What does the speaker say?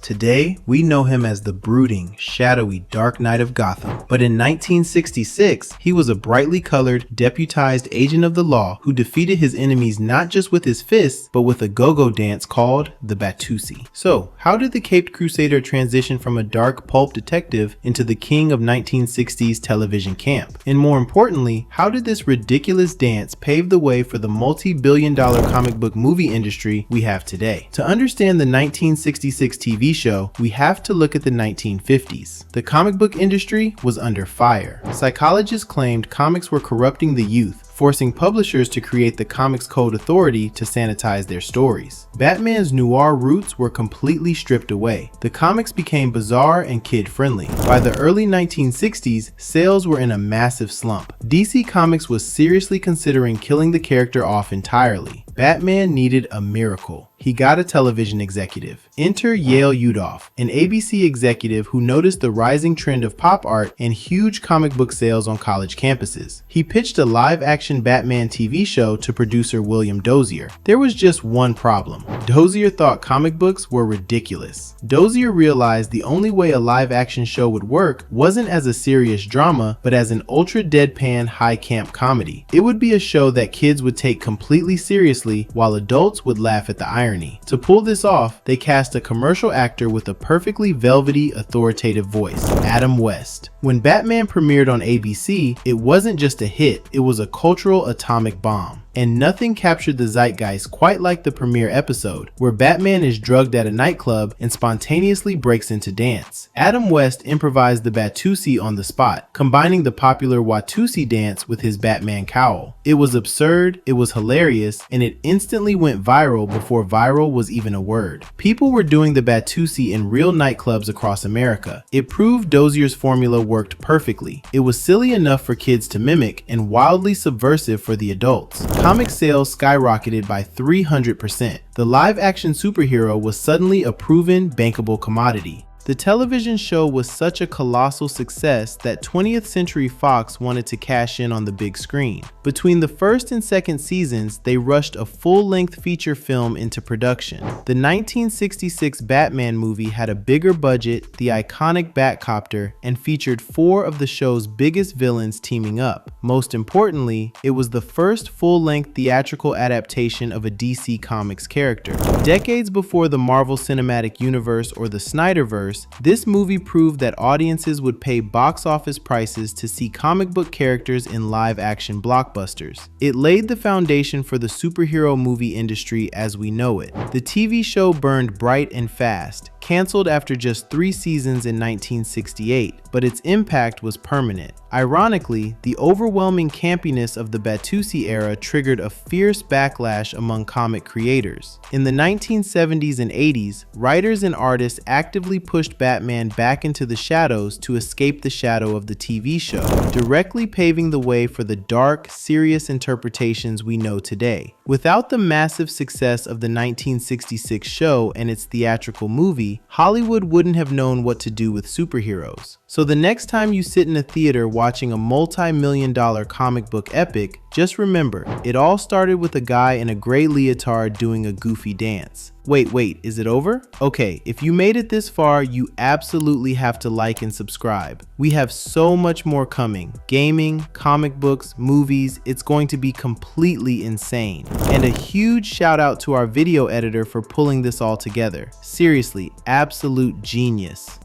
Today, we know him as the brooding, shadowy Dark Knight of Gotham. But in 1966, he was a brightly colored, deputized agent of the law who defeated his enemies not just with his fists, but with a go-go dance called the Batusi. So, how did the Caped Crusader transition from a dark pulp detective into the king of 1960s television camp? And more importantly, how did this ridiculous dance pave the way for the multi-billion-dollar comic book movie industry we have today? To understand the 1966 TV show, we have to look at the 1950s. The comic book industry was under fire. Psychologists claimed comics were corrupting the youth, forcing publishers to create the Comics Code Authority to sanitize their stories. Batman's noir roots were completely stripped away. The comics became bizarre and kid-friendly. By the early 1960s, sales were in a massive slump. DC Comics was seriously considering killing the character off entirely. Batman needed a miracle. He got a television executive. Enter Yale Yudof, an ABC executive who noticed the rising trend of pop art and huge comic book sales on college campuses. He pitched a live-action Batman TV show to producer William Dozier. There was just one problem. Dozier thought comic books were ridiculous. Dozier realized the only way a live-action show would work wasn't as a serious drama, but as an ultra-deadpan high-camp comedy. It would be a show that kids would take completely seriously, while adults would laugh at the irony. To pull this off, they cast a commercial actor with a perfectly velvety, authoritative voice, Adam West. When Batman premiered on ABC, it wasn't just a hit, it was a cultural atomic bomb. And nothing captured the zeitgeist quite like the premiere episode, where Batman is drugged at a nightclub and spontaneously breaks into dance. Adam West improvised the Batusi on the spot, combining the popular Watusi dance with his Batman cowl. It was absurd, it was hilarious, and it instantly went viral before viral was even a word. People were doing the Batusi in real nightclubs across America. It proved Dozier's formula worked perfectly. It was silly enough for kids to mimic and wildly subversive for the adults. Comic sales skyrocketed by 300%. The live-action superhero was suddenly a proven, bankable commodity. The television show was such a colossal success that 20th Century Fox wanted to cash in on the big screen. Between the first and second seasons, they rushed a full-length feature film into production. The 1966 Batman movie had a bigger budget, the iconic Batcopter, and featured 4 of the show's biggest villains teaming up. Most importantly, it was the first full-length theatrical adaptation of a DC Comics character. Decades before the Marvel Cinematic Universe or the Snyderverse, this movie proved that audiences would pay box office prices to see comic book characters in live-action blockbusters. It laid the foundation for the superhero movie industry as we know it. The TV show burned bright and fast, canceled after just 3 seasons in 1968, but its impact was permanent. Ironically, the overwhelming campiness of the Batusi era triggered a fierce backlash among comic creators. In the 1970s and 80s, writers and artists actively pushed Batman back into the shadows to escape the shadow of the TV show, directly paving the way for the dark, serious interpretations we know today. Without the massive success of the 1966 show and its theatrical movie, Hollywood wouldn't have known what to do with superheroes. So the next time you sit in a theater watching a multi-million-dollar comic book epic, just remember, it all started with a guy in a gray leotard doing a goofy dance. Wait, is it over? Okay, if you made it this far, you absolutely have to like and subscribe. We have so much more coming. Gaming, comic books, movies, it's going to be completely insane. And a huge shout out to our video editor for pulling this all together. Seriously, absolute genius.